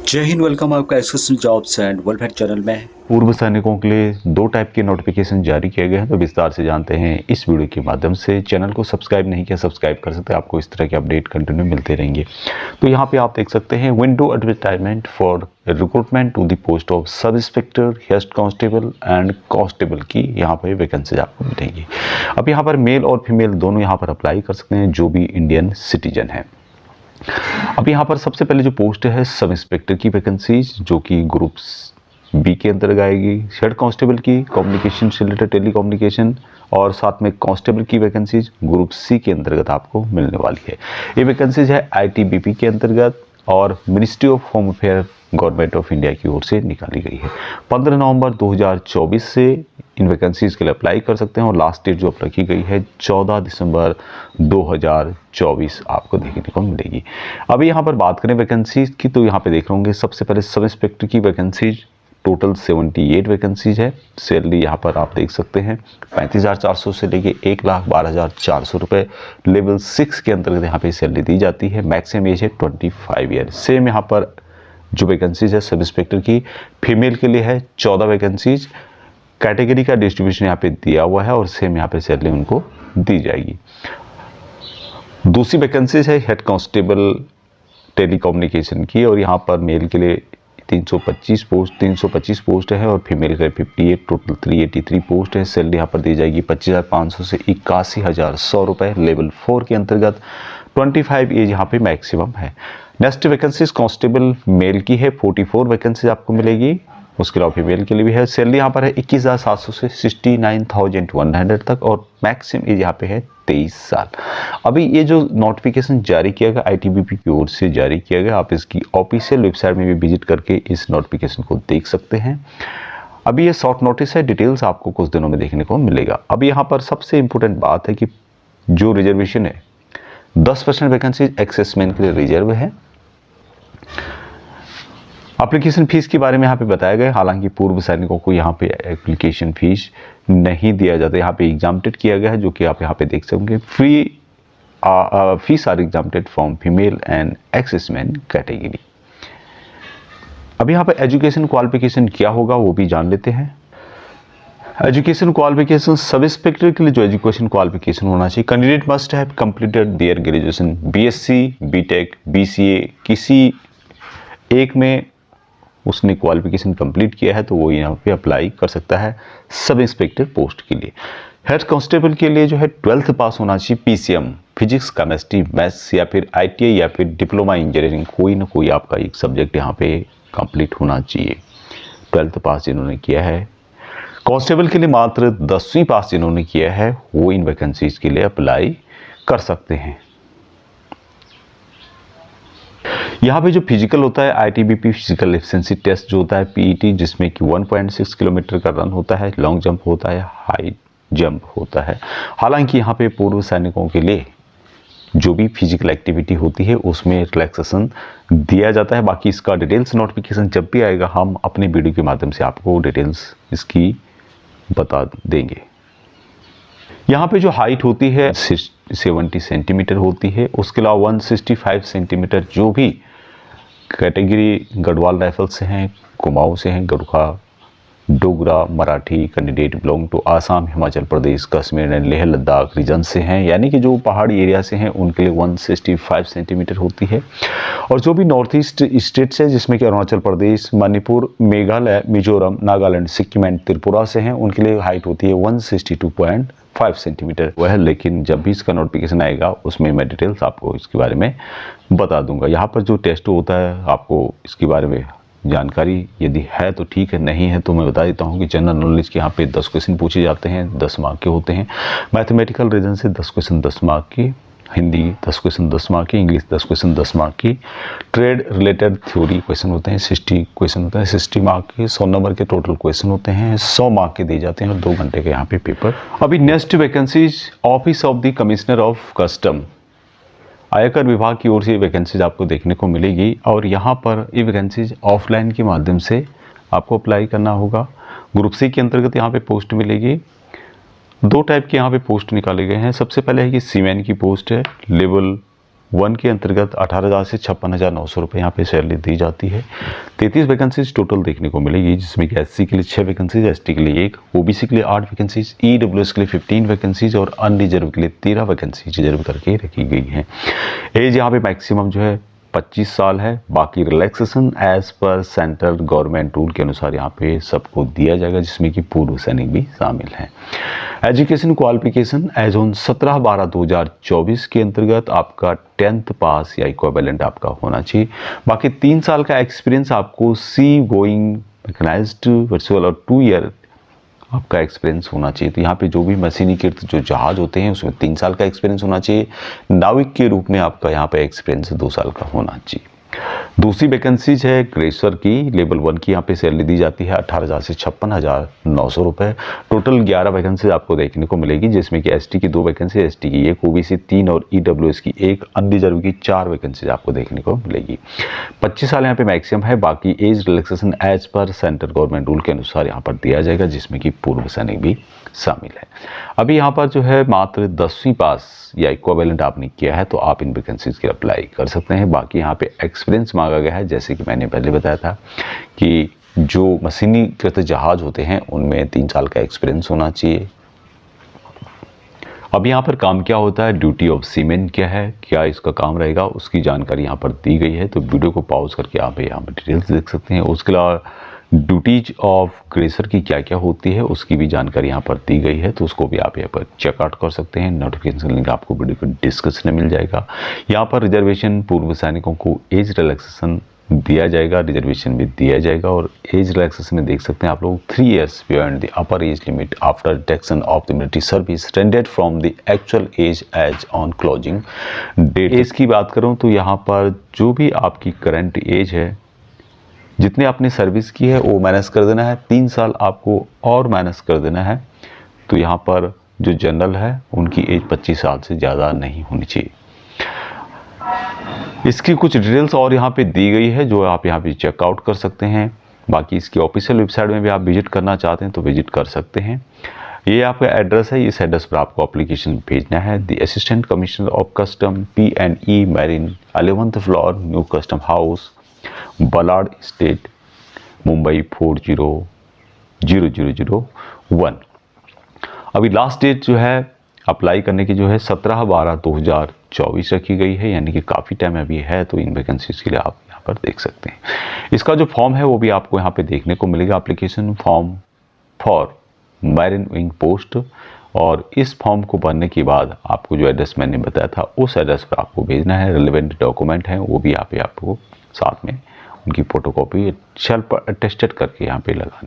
जय हिंद। वेलकम आपका SSC jobs and welfare channel में। पूर्व सैनिकों के लिए दो टाइप के नोटिफिकेशन जारी किए गए हैं, तो विस्तार से जानते हैं इस वीडियो के माध्यम से। चैनल को सब्सक्राइब नहीं किया, सब्सक्राइब कर सकते हैं, आपको इस तरह के अपडेट कंटिन्यू मिलते रहेंगे। तो यहाँ पे आप देख सकते हैं window advertisement for recruitment to the post of sub inspector, head constable and constable की यहाँ पर वैकेंसी आपको मिलेंगी। अब यहाँ पर मेल और फीमेल दोनों यहाँ पर अप्लाई कर सकते हैं जो भी इंडियन सिटीजन है। अब यहाँ पर सबसे पहले जो पोस्ट है सब इंस्पेक्टर की वैकेंसीज, जो कि ग्रुप बी के अंतर्गत आएगी। हेड कांस्टेबल की कम्युनिकेशन से रिलेटेड टेली कम्युनिकेशन, और साथ में कांस्टेबल की वैकेंसीज ग्रुप सी के अंतर्गत आपको मिलने वाली है। ये वैकेंसीज है आईटीबीपी के अंतर्गत और ministry of home affair government of India की ओर से निकाली गई है। 15 नवंबर 2024 से इन वैकेंसीज के लिए अप्लाई कर सकते हैं और लास्ट डेट जो रखी गई है 14 दिसंबर 2024 आपको देखने को मिलेगी। अभी यहाँ पर बात करें वैकेंसीज की, तो यहाँ पे देख रहे होंगे सबसे पहले सब इंस्पेक्टर की वैकेंसीज टोटल 78 वैकेंसीज है। सैलरी यहाँ पर आप देख सकते हैं 35,400 से लेके 1,12,400 रुपये। लेवल 6 के अंतर्गत यहाँ पे सैलरी दी जाती है। मैक्सिमम एज है 25 ईयर। सेम यहाँ पर जो वैकेंसीज है सब इंस्पेक्टर की फीमेल के लिए है 14 वैकेंसीज। कैटेगरी का डिस्ट्रीब्यूशन यहाँ पे दिया हुआ है और सेम यहाँ पे सैलरी उनको दी जाएगी। दूसरी वैकेंसीज है हेड कांस्टेबल टेली कम्युनिकेशन की, और यहाँ पर मेल के लिए 325 पोस्ट है और फीमेल के 58, टोटल 383 पोस्ट है। सैलरी यहाँ पर दी जाएगी 25,500 से 81,100 रुपये। लेवल 4 के अंतर्गत 25 एज यहाँ पे मैक्सिमम है। नेक्स्ट वैकेंसीज कांस्टेबल मेल की है 44 वैकेंसीज आपको मिलेगी। उसके अलावा फीमेल के लिए भी है। सैलरी यहाँ पर है 21,700 से 69,100 तक और मैक्सिमम एज यहाँ पे है 23 साल। अभी ये जो नोटिफिकेशन जारी किया गया आईटीबीपी की ओर से जारी किया गया, आप इसकी ऑफिशियल वेबसाइट में भी विजिट करके इस नोटिफिकेशन को देख सकते हैं। अभी ये शॉर्ट नोटिस है, डिटेल्स आपको कुछ दिनों में देखने को मिलेगा। अभी यहाँ पर सबसे इंपॉर्टेंट बात है कि जो रिजर्वेशन है 10% वैकेंसी एक्सेसमैन के लिए रिजर्व है। एप्लीकेशन फीस के बारे में यहाँ पे बताया गया, हालांकि पूर्व सैनिकों को यहाँ पे एप्लीकेशन फीस नहीं दिया जाता। यहाँ पे एग्जाम्प्टेड किया गया है, जो कि आप यहाँ पे देख सकेंगे। Fees are exempted from female and exserviceman category. अब यहाँ पे एजुकेशन क्वालिफिकेशन क्या होगा वो भी जान लेते हैं। एजुकेशन क्वालिफिकेशन सब इंस्पेक्टर के लिए जो एजुकेशन क्वालिफिकेशन होना चाहिए, candidate must have completed their graduation BSc, BTech, BCA किसी एक में उसने क्वालिफिकेशन कंप्लीट किया है तो वो यहाँ पे अप्लाई कर सकता है सब इंस्पेक्टर पोस्ट के लिए। हेड कांस्टेबल के लिए जो है 12th पास होना चाहिए पीसीएम, फिजिक्स, केमिस्ट्री, मैथ्स या फिर आईटीआई या फिर डिप्लोमा इंजीनियरिंग, कोई ना कोई आपका एक सब्जेक्ट यहाँ पे कंप्लीट होना चाहिए। 12th पास जिन्होंने किया है। कांस्टेबल के लिए मात्र 10वीं पास जिन्होंने किया है वो इन वैकेंसीज के लिए अप्लाई कर सकते हैं। यहाँ पे जो फिजिकल होता है आईटीबीपी फिजिकल एफिशिएंसी टेस्ट जो होता है पीईटी, जिसमें कि 1.6 किलोमीटर का रन होता है, लॉन्ग जंप होता है, हाई जंप होता है। हालांकि यहाँ पे पूर्व सैनिकों के लिए जो भी फिजिकल एक्टिविटी होती है उसमें रिलैक्सेशन दिया जाता है। बाकी इसका डिटेल्स नोटिफिकेशन जब भी आएगा हम अपने वीडियो के माध्यम से आपको डिटेल्स इसकी बता देंगे। यहाँ पे जो हाइट होती है 70 सेंटीमीटर होती है। उसके अलावा 165 सेंटीमीटर जो भी कैटेगरी गढ़वाल राइफल से हैं, कुमाऊं से हैं, Garhwal, Dogra, Marathi candidate belong to Assam, Himachal Pradesh, Kashmir and Leh Ladakh region से हैं, यानी कि जो पहाड़ी एरिया से हैं उनके लिए 165 सेंटीमीटर होती है। और जो भी नॉर्थ ईस्ट स्टेट्स है जिसमें कि अरुणाचल प्रदेश, मणिपुर, मेघालय, मिजोरम, नागालैंड, सिक्किम एंड त्रिपुरा से हैं, उनके लिए हाइट होती है 162.5 सेंटीमीटर वह। लेकिन जब भी इसका नोटिफिकेशन आएगा उसमें मैं डिटेल्स आपको इसके बारे में बता दूंगा। यहाँ पर जो टेस्ट होता है आपको इसके बारे में जानकारी यदि है तो ठीक है, नहीं है तो मैं बता देता हूँ कि जनरल नॉलेज के यहाँ पे 10 क्वेश्चन पूछे जाते हैं, 10 मार्क के होते हैं। मैथमेटिकल रीजन से 10 क्वेश्चन 10 मार्क की, हिंदी 10 क्वेश्चन 10 मार्क की, इंग्लिश 10 क्वेश्चन 10 मार्क की, ट्रेड रिलेटेड थ्योरी क्वेश्चन होते हैं 60 क्वेश्चन होते हैं 60 मार्क के। 100 नंबर के टोटल क्वेश्चन होते हैं, 100 मार्क के दिए जाते हैं और 2 घंटे के यहाँ पे पेपर। अभी next vacancies office of the commissioner of custom, आयकर विभाग की ओर से वैकेंसीज आपको देखने को मिलेगी और यहाँ पर ये वैकेंसीज ऑफलाइन के माध्यम से आपको अप्लाई करना होगा। ग्रुप सी के अंतर्गत यहाँ पे पोस्ट मिलेगी। 2 टाइप के यहाँ पे पोस्ट निकाले गए हैं। सबसे पहले है कि सीमैन की पोस्ट है, लेवल वन के अंतर्गत 18,000 से 56,900 रुपये यहाँ पे सैलरी दी जाती है। 33 वैकेंसीज टोटल देखने को मिलेगी, जिसमें कि एससी के लिए 6 वैकेंसीज, एसटी के लिए 1, ओबीसी के लिए 8 वैकेंसीज, ईडब्ल्यूएस के लिए 15 वैकेंसीज और अनरिजर्व के लिए 13 वैकेंसीज रिजर्व करके रखी गई हैं। एज यहाँ पे मैक्सिमम जो है 25 साल है। बाकी relaxation as per central government rule के अनुसार यहाँ पे सबको दिया जाएगा, जिसमें कि पूर्व सैनिक भी शामिल हैं। एजुकेशन क्वालिफिकेशन एज ऑन 17/12/2024 के अंतर्गत आपका 10th पास या इक्विवेलेंट आपका होना चाहिए। बाकी 3 साल का एक्सपीरियंस आपको सी गोइंग मैकेनाइज्ड वर्चुअल और 2 ईयर आपका एक्सपीरियंस होना चाहिए। तो यहाँ पे जो भी मशीनीकृत जो जहाज होते हैं उसमें 3 साल का एक्सपीरियंस होना चाहिए। नाविक के रूप में आपका यहाँ पे एक्सपीरियंस 2 साल का होना चाहिए। दूसरी वैकेंसीज है ग्रेसर की, लेवल 1 की यहाँ पे सैलरी दी जाती है 18,000 से 56,900 रुपये। टोटल 11 वैकेंसीज आपको देखने को मिलेगी, जिसमें कि एसटी की 2 वैकेंसी, एसटी की 1, ओबीसी 3 और ईडब्ल्यूएस की 1, अनरिजर्व की 4 वैकेंसीज आपको देखने को मिलेगी। 25 साल यहाँ पे मैक्सिमम है। बाकी age relaxation as per central government rule के अनुसार यहाँ पर दिया जाएगा, जिसमें कि पूर्व सैनिक भी शामिल है। अभी यहाँ पर जो है मात्र 10वीं पास या इक्विवेलेंट आपने किया है तो आप इन वैकेंसीज के अप्लाई कर सकते हैं। बाकी यहाँ पे एक्सपीरियंस मांगा गया है, जैसे कि मैंने पहले बताया था कि जो मशीनीकृत जहाज होते हैं उनमें 3 साल का एक्सपीरियंस होना चाहिए। अब यहाँ पर काम क्या होता है, ड्यूटी ऑफ सीमेन क्या है, क्या इसका काम रहेगा, उसकी जानकारी यहाँ पर दी गई है। तो वीडियो को पॉज करके आप यहाँ पर डिटेल्स देख सकते हैं। उसके अलावा ड्यूटीज ऑफ ग्रेसर की क्या क्या होती है उसकी भी जानकारी यहाँ पर दी गई है, तो उसको भी आप यहाँ पर चेकआउट कर सकते हैं। नोटिफिकेशन लिंक आपको वीडियो के डिस्क्रिप्शन में मिल जाएगा। यहाँ पर रिजर्वेशन पूर्व सैनिकों को एज रिलैक्सेशन दिया जाएगा, रिजर्वेशन भी दिया जाएगा। और एज रिलैक्सेशन में देख सकते हैं आप लोग 3 years beyond the upper age limit after deduction of the military service rendered from the actual age as on closing date. Age की बात करूँ तो यहाँ पर जो भी आपकी करंट एज है, जितने आपने सर्विस की है वो माइनस कर देना है, 3 साल आपको और माइनस कर देना है। तो यहाँ पर जो जनरल है उनकी एज 25 साल से ज़्यादा नहीं होनी चाहिए। इसकी कुछ डिटेल्स और यहाँ पे दी गई है जो आप यहाँ पे चेकआउट कर सकते हैं। बाकी इसकी ऑफिशियल वेबसाइट में भी आप विजिट करना चाहते हैं तो विजिट कर सकते हैं। ये आपका एड्रेस है, इस एड्रेस पर आपको एप्लीकेशन भेजना है। The assistant commissioner of custom P&E marine 11th floor new custom house Ballard estate Mumbai 400001। अभी लास्ट डेट जो है अप्लाई करने की जो है 17/12/2024 रखी गई है, यानी कि काफ़ी टाइम अभी है। तो इन वैकेंसीज के लिए आप यहाँ पर देख सकते हैं। इसका जो फॉर्म है वो भी आपको यहाँ पे देखने को मिलेगा, application form for marine wing post. और इस फॉर्म को भरने के बाद आपको जो एड्रेस मैंने बताया था उस एड्रेस पर आपको भेजना है। रिलेवेंट डॉक्यूमेंट हैं वो भी यहाँ पे आपको साथ में उनकी फोटोकॉपी सेल्फ अटेस्टेड करके यहाँ पे लगानी।